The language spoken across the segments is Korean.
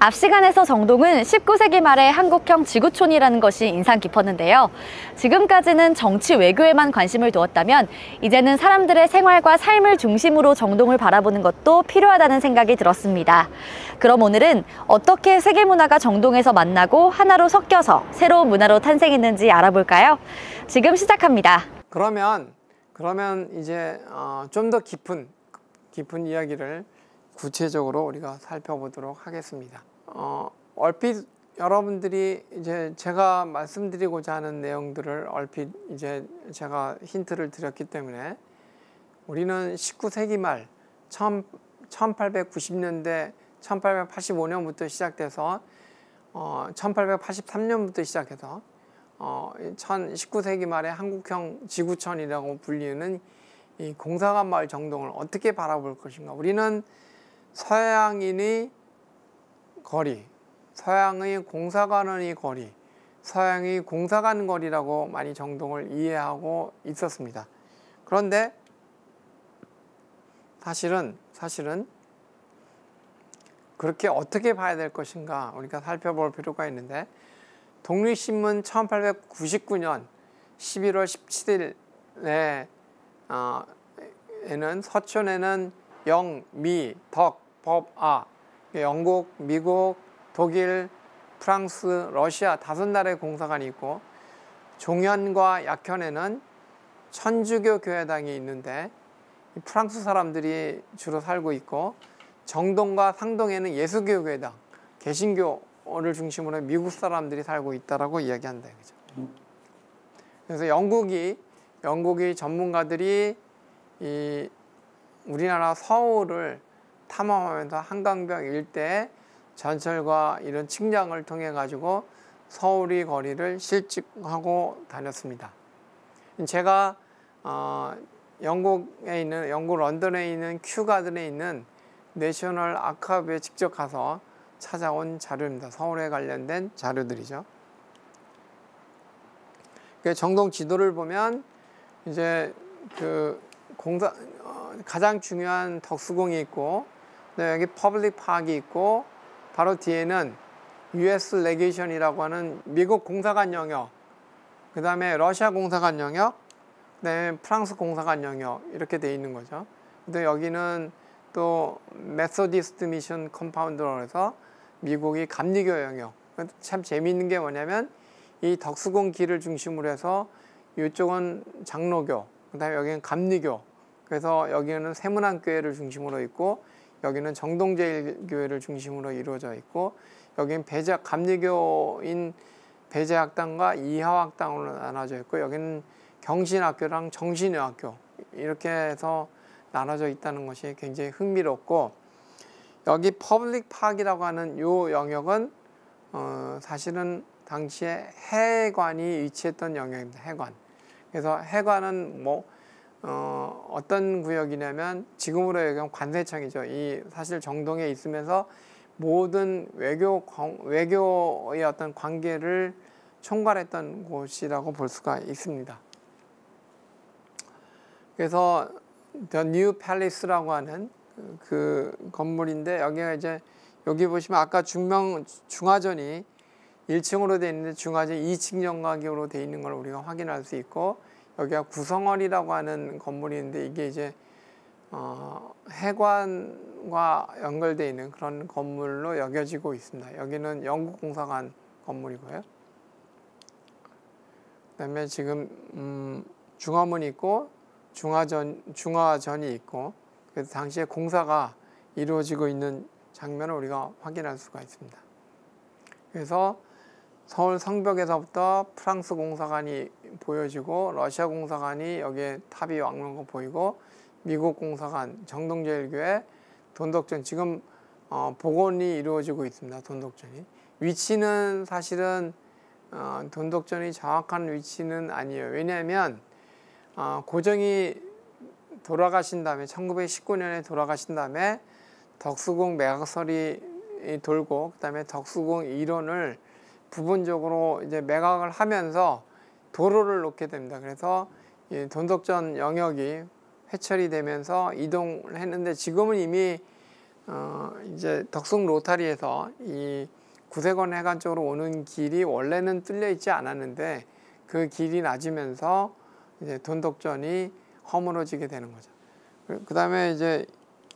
앞 시간에서 정동은 19세기 말의 한국형 지구촌이라는 것이 인상 깊었는데요. 지금까지는 정치 외교에만 관심을 두었다면 이제는 사람들의 생활과 삶을 중심으로 정동을 바라보는 것도 필요하다는 생각이 들었습니다. 그럼 오늘은 어떻게 세계 문화가 정동에서 만나고 하나로 섞여서 새로운 문화로 탄생했는지 알아볼까요? 지금 시작합니다. 그러면 이제 좀 더 깊은 이야기를 구체적으로 우리가 살펴보도록 하겠습니다. 얼핏 여러분들이 이제 제가 말씀드리고자 하는 내용들을 얼핏 이제 제가 힌트를 드렸기 때문에 우리는 19세기 말 1890년대 1885년부터 시작돼서 1883년부터 시작해서 19세기 말에 한국형 지구촌이라고 불리는 이 공사관 마을 정동을 어떻게 바라볼 것인가. 우리는 서양인의 거리, 서양의 공사관의 거리, 서양의 공사관 거리라고 많이 정동을 이해하고 있었습니다. 그런데 사실은 그렇게 어떻게 봐야 될 것인가 우리가 살펴볼 필요가 있는데, 독립신문 1899년 11월 17일에 에는 서촌에는 영, 미, 덕, 법, 아, 영국, 미국, 독일, 프랑스, 러시아 5나라의 공사관이 있고, 종현과 약현에는 천주교 교회당이 있는데 프랑스 사람들이 주로 살고 있고, 정동과 상동에는 예수교 교회당, 개신교를 중심으로 미국 사람들이 살고 있다라고 이야기한다. 그죠? 그래서 영국이 전문가들이 이 우리나라 서울을 탐험하면서 한강변 일대에 전철과 이런 측량을 통해 가지고 서울의 거리를 실측하고 다녔습니다. 제가 영국 런던에 있는 큐 가든에 있는 내셔널 아카이브에 직접 가서 찾아온 자료입니다. 서울에 관련된 자료들이죠. 정동 지도를 보면 이제 가장 중요한 덕수궁이 있고, 여기 퍼블릭 파크가 있고, 바로 뒤에는 US 레게이션이라고 하는 미국 공사관 영역, 그 다음에 러시아 공사관 영역, 그 다음에 프랑스 공사관 영역, 이렇게 돼 있는 거죠. 근데 여기는 또 메소디스트 미션 컴파운드로 해서 미국이 감리교 영역. 참 재미있는 게 뭐냐면 이 덕수궁 길을 중심으로 해서 이쪽은 장로교, 그 다음에 여기는 감리교, 그래서 여기는 세문안교회를 중심으로 있고, 여기는 정동제일교회를 중심으로 이루어져 있고, 여기는 감리교인 배제학당과 이하학당으로 나눠져 있고, 여기는 경신학교랑 정신여학교, 이렇게 해서 나눠져 있다는 것이 굉장히 흥미롭고, 여기 퍼블릭 파크라고 하는 이 영역은 사실은 당시에 해관이 위치했던 영역입니다. 해관. 그래서 해관은 어떤 구역이냐면 지금으로 얘기하면 관세청이죠. 이 사실 정동에 있으면서 모든 외교의 어떤 관계를 총괄했던 곳이라고 볼 수가 있습니다. 그래서 The New Palace라고 하는 그 건물인데, 여기가 이제 여기 보시면 아까 중화전이 1층으로 되어 있는데 중화전이 2층 정각으로 되어 있는 걸 우리가 확인할 수 있고, 여기가 구성원이라고 하는 건물이 있는데 이게 이제 해관과 연결되어 있는 그런 건물로 여겨지고 있습니다. 여기는 영국 공사관 건물이고요. 그다음에 지금 중화문이 있고 중화전이 있고, 그래서 당시에 공사가 이루어지고 있는 장면을 우리가 확인할 수가 있습니다. 그래서 서울 성벽에서부터 프랑스 공사관이 보여지고, 러시아 공사관이 여기에 탑이 왕는 거 보이고, 미국 공사관, 정동제일교회, 돈덕전, 지금 복원이 이루어지고 있습니다. 돈덕전이. 위치는 사실은 돈덕전이 정확한 위치는 아니에요. 왜냐하면 고종이 돌아가신 다음에 1919년에 돌아가신 다음에 덕수궁 매각설이 돌고, 그 다음에 덕수궁 일원을 부분적으로 이제 매각을 하면서 도로를 놓게 됩니다. 그래서 이 돈덕전 영역이 회철이 되면서 이동을 했는데, 지금은 이미 이제 덕숭 로타리에서 이 구세권 해관 쪽으로 오는 길이 원래는 뚫려 있지 않았는데 그 길이 낮으면서 이제 돈독전이 허물어지게 되는 거죠. 그 다음에 이제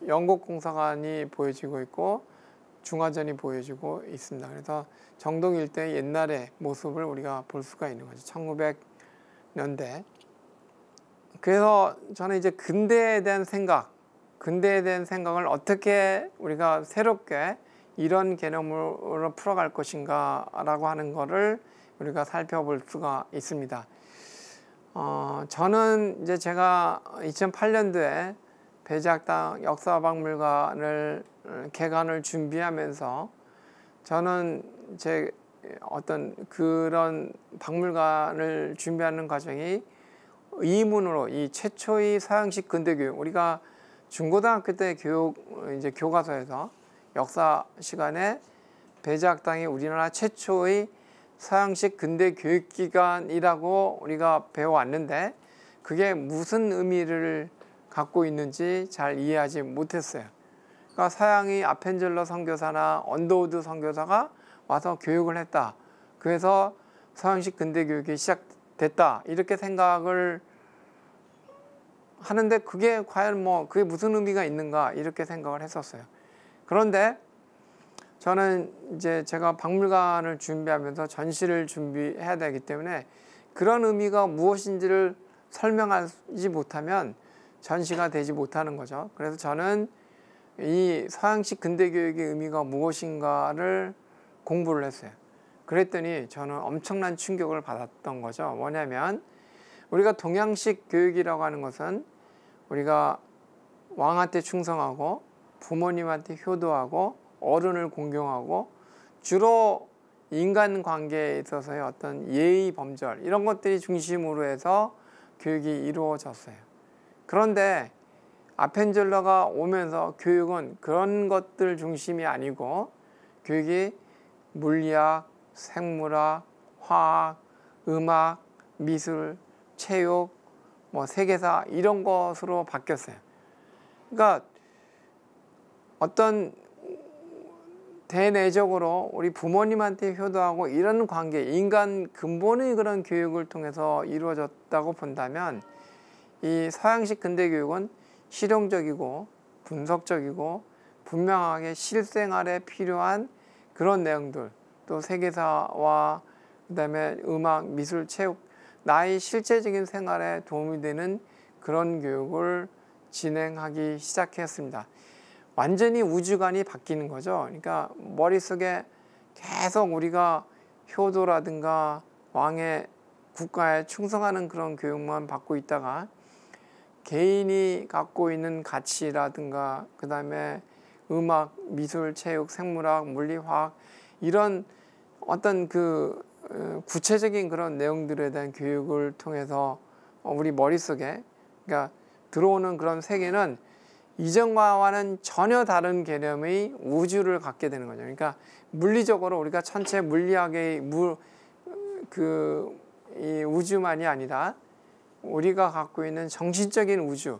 영곡공사관이 보여지고 있고 중화전이 보여지고 있습니다. 그래서 정동 일대의 옛날의 모습을 우리가 볼 수가 있는 거죠. 1900년대. 그래서 저는 이제 근대에 대한 생각을 어떻게 우리가 새롭게 이런 개념으로 풀어갈 것인가 라고 하는 거를 우리가 살펴볼 수가 있습니다. 저는 이제 제가 2008년도에 배재학당 역사박물관을 개관을 준비하면서 저는 제 어떤 그런 박물관을 준비하는 과정이 의문으로 이 최초의 서양식 근대교육, 우리가 중고등학교 때 이제 교과서에서 역사 시간에 배재학당이 우리나라 최초의 서양식 근대 교육기관이라고 우리가 배워왔는데 그게 무슨 의미를 갖고 있는지 잘 이해하지 못했어요. 그러니까 서양의 아펜젤러 선교사나 언더우드 선교사가 와서 교육을 했다. 그래서 서양식 근대 교육이 시작됐다. 이렇게 생각을 하는데 그게 과연 그게 무슨 의미가 있는가 이렇게 생각을 했었어요. 그런데 저는 이제 제가 박물관을 준비하면서 전시를 준비해야 되기 때문에 그런 의미가 무엇인지를 설명하지 못하면 전시가 되지 못하는 거죠. 그래서 저는 이 서양식 근대교육의 의미가 무엇인가를 공부를 했어요. 그랬더니 저는 엄청난 충격을 받았던 거죠. 뭐냐면 우리가 동양식 교육이라고 하는 것은 우리가 왕한테 충성하고 부모님한테 효도하고 어른을 공경하고 주로 인간관계에 있어서의 어떤 예의 범절 이런 것들이 중심으로 해서 교육이 이루어졌어요. 그런데 아펜젤러가 오면서 교육은 그런 것들 중심이 아니고 교육이 물리학, 생물학, 화학, 음악, 미술, 체육, 세계사 이런 것으로 바뀌었어요. 그러니까 어떤 대내적으로 우리 부모님한테 효도하고 이런 관계, 인간 근본의 그런 교육을 통해서 이루어졌다고 본다면 이 서양식 근대교육은 실용적이고 분석적이고 분명하게 실생활에 필요한 그런 내용들, 또 세계사와 그다음에 음악, 미술, 체육, 나의 실제적인 생활에 도움이 되는 그런 교육을 진행하기 시작했습니다. 완전히 우주관이 바뀌는 거죠. 그러니까 머릿속에 계속 우리가 효도라든가 왕의 국가에 충성하는 그런 교육만 받고 있다가 개인이 갖고 있는 가치라든가 그 다음에 음악, 미술, 체육, 생물학, 물리화학 이런 어떤 그 구체적인 그런 내용들에 대한 교육을 통해서 우리 머릿속에 그러니까 들어오는 그런 세계는 이전과는 전혀 다른 개념의 우주를 갖게 되는 거죠. 그러니까 물리적으로 우리가 전체 물리학의 이 우주만이 아니라 우리가 갖고 있는 정신적인 우주,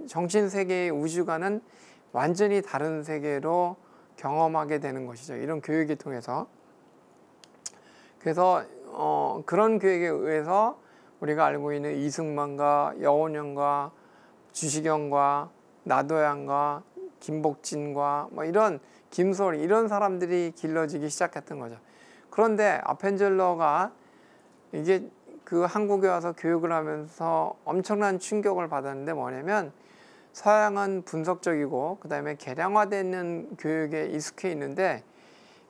정신세계의 우주관은 완전히 다른 세계로 경험하게 되는 것이죠. 이런 교육을 통해서. 그래서 그런 교육에 의해서 우리가 알고 있는 이승만과 여원영과 주시경과 나도양과 김복진과 이런 김소리 이런 사람들이 길러지기 시작했던 거죠. 그런데 아펜젤러가 이게 그 한국에 와서 교육을 하면서 엄청난 충격을 받았는데 뭐냐면 서양은 분석적이고 그 다음에 계량화되는 교육에 익숙해 있는데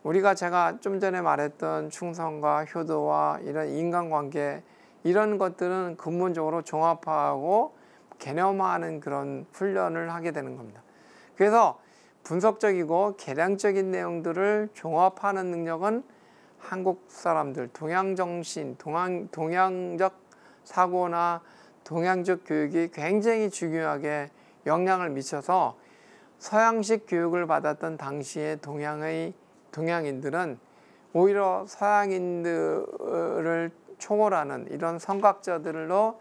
우리가 제가 좀 전에 말했던 충성과 효도와 이런 인간관계 이런 것들은 근본적으로 종합화하고 개념화하는 그런 훈련을 하게 되는 겁니다. 그래서 분석적이고 계량적인 내용들을 종합하는 능력은 한국 사람들, 동양정신, 동양적 사고나 동양적 교육이 굉장히 중요하게 영향을 미쳐서 서양식 교육을 받았던 당시의 동양인들은 오히려 서양인들을 초월하는 이런 선각자들로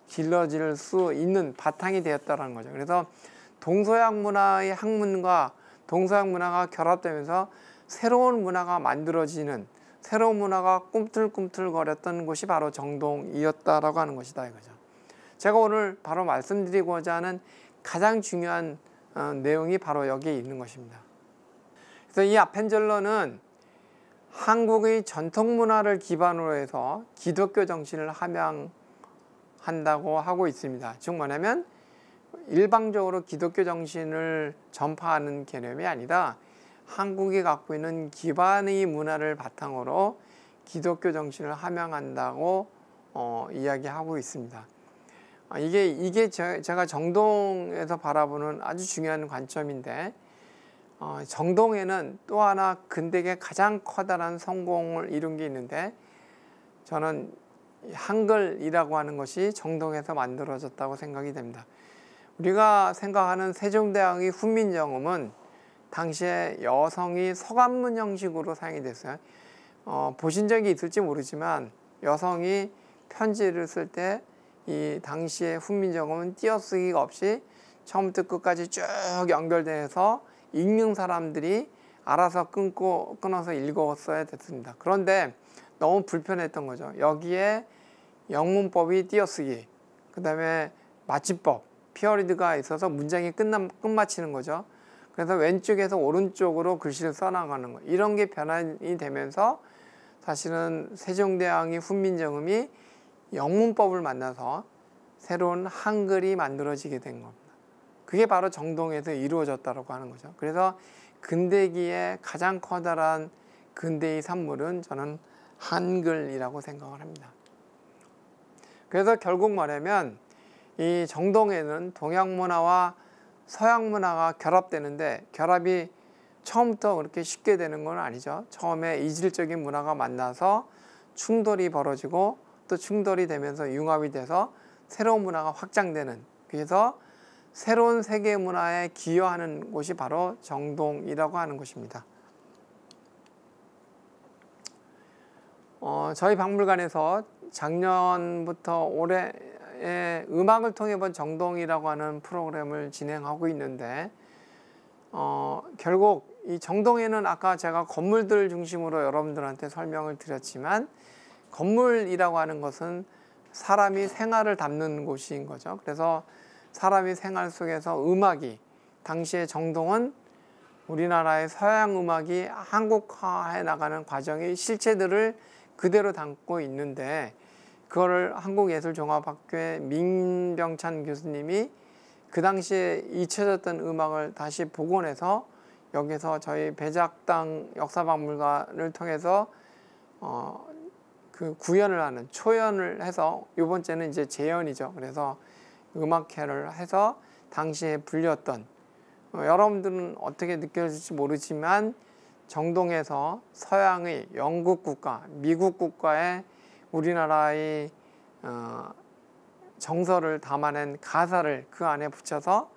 길러질 수 있는 바탕이 되었다는 거죠. 그래서 동서양 문화의 학문과 동서양 문화가 결합되면서 새로운 문화가 만들어지는, 새로운 문화가 꿈틀꿈틀거렸던 곳이 바로 정동이었다라고 하는 것이다 이거죠. 제가 오늘 바로 말씀드리고자 하는 가장 중요한 내용이 바로 여기에 있는 것입니다. 그래서 이 아펜젤러는 한국의 전통 문화를 기반으로 해서 기독교 정신을 함양한다고 하고 있습니다. 즉 뭐냐면 일방적으로 기독교 정신을 전파하는 개념이 아니라 한국이 갖고 있는 기반의 문화를 바탕으로 기독교 정신을 함양한다고 이야기하고 있습니다. 이게 제가 정동에서 바라보는 아주 중요한 관점인데, 정동에는 또 하나 근대의 가장 커다란 성공을 이룬 게 있는데, 저는 한글이라고 하는 것이 정동에서 만들어졌다고 생각이 됩니다. 우리가 생각하는 세종대왕의 훈민정음은 당시에 여성이 서간문 형식으로 사용이 됐어요. 보신 적이 있을지 모르지만 여성이 편지를 쓸 때 이 당시의 훈민정음은 띄어쓰기가 없이 처음부터 끝까지 쭉 연결돼서 읽는 사람들이 알아서 끊어서 읽었어야 됐습니다. 그런데 너무 불편했던 거죠. 여기에 영문법이 띄어쓰기, 그 다음에 마취법, 피어리드가 있어서 문장이 끝마치는 거죠. 그래서 왼쪽에서 오른쪽으로 글씨를 써나가는 거, 이런 게 변환이 되면서 사실은 세종대왕이 훈민정음이 영문법을 만나서 새로운 한글이 만들어지게 된 겁니다. 그게 바로 정동에서 이루어졌다고 하는 거죠. 그래서 근대기의 가장 커다란 근대의 산물은 저는 한글이라고 생각을 합니다. 그래서 결국 말하면 이 정동에는 동양 문화와 서양 문화가 결합되는데, 결합이 처음부터 그렇게 쉽게 되는 건 아니죠. 처음에 이질적인 문화가 만나서 충돌이 벌어지고 또 충돌이 되면서 융합이 돼서 새로운 문화가 확장되는, 그래서 새로운 세계 문화에 기여하는 곳이 바로 정동이라고 하는 것입니다. 저희 박물관에서 작년부터 올해에 음악을 통해 본 정동이라고 하는 프로그램을 진행하고 있는데, 결국 이 정동에는 아까 제가 건물들 중심으로 여러분들한테 설명을 드렸지만, 건물이라고 하는 것은 사람이 생활을 담는 곳인 거죠. 그래서 사람이 생활 속에서 음악이, 당시의 정동은 우리나라의 서양 음악이 한국화해 나가는 과정의 실체들을 그대로 담고 있는데, 그거를 한국예술종합학교의 민병찬 교수님이 그 당시에 잊혀졌던 음악을 다시 복원해서 여기서 저희 배작당 역사박물관을 통해서 그 구현을 하는, 초연을 해서, 이번 주에는 이제 재연이죠. 그래서 음악회를 해서 당시에 불렸던, 여러분들은 어떻게 느껴질지 모르지만 정동에서 서양의 영국 국가, 미국 국가의 우리나라의 정서를 담아낸 가사를 그 안에 붙여서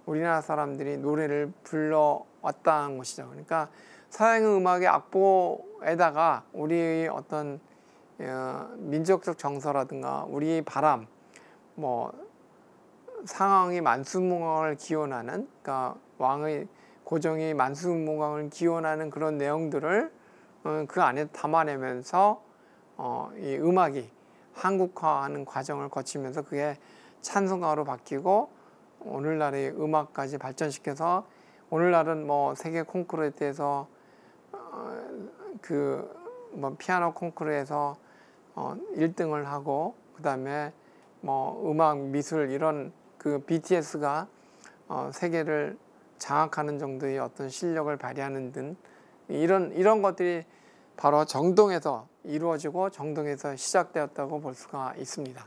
우리나라 사람들이 노래를 불러왔다는 것이죠. 그러니까 서양의 음악의 악보에다가 우리의 어떤 민족적 정서라든가 우리의 바람, 뭐 상황이 만수무강을 기원하는, 그러니까 왕의 고종이 만수무강을 기원하는 그런 내용들을 그 안에 담아내면서 이 음악이 한국화하는 과정을 거치면서 그게 찬송가로 바뀌고 오늘날의 음악까지 발전시켜서 오늘날은 뭐 세계 콩쿠르에 대해서 뭐 피아노 콩쿠르에서 1등을 하고, 그 다음에 뭐 음악 미술 이런 그 BTS가 세계를 장악하는 정도의 어떤 실력을 발휘하는 등 이런 것들이 바로 정동에서 이루어지고 정동에서 시작되었다고 볼 수가 있습니다.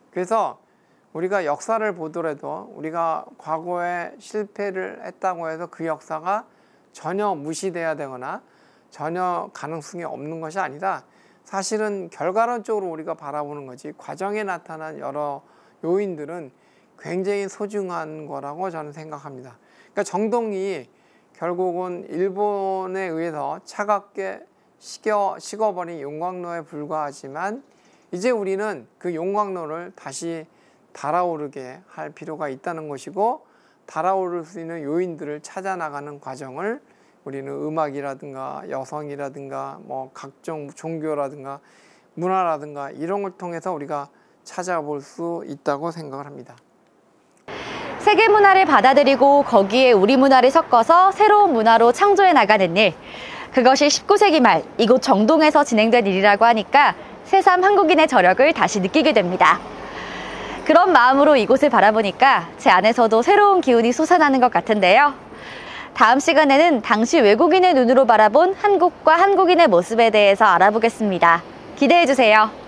그래서 우리가 역사를 보더라도 우리가 과거에 실패를 했다고 해서 그 역사가 전혀 무시돼야 되거나 전혀 가능성이 없는 것이 아니라, 사실은 결과론적으로 우리가 바라보는 거지 과정에 나타난 여러 요인들은 굉장히 소중한 거라고 저는 생각합니다. 그러니까 정동이 결국은 일본에 의해서 차갑게 식어버린 용광로에 불과하지만, 이제 우리는 그 용광로를 다시 달아오르게 할 필요가 있다는 것이고, 달아오를 수 있는 요인들을 찾아 나가는 과정을 우리는 음악이라든가 여성이라든가 뭐 각종 종교라든가 문화라든가 이런 걸 통해서 우리가 찾아볼 수 있다고 생각을 합니다. 세계 문화를 받아들이고 거기에 우리 문화를 섞어서 새로운 문화로 창조해 나가는 일. 그것이 19세기 말 이곳 정동에서 진행된 일이라고 하니까 새삼 한국인의 저력을 다시 느끼게 됩니다. 그런 마음으로 이곳을 바라보니까 제 안에서도 새로운 기운이 솟아나는 것 같은데요. 다음 시간에는 당시 외국인의 눈으로 바라본 한국과 한국인의 모습에 대해서 알아보겠습니다. 기대해 주세요.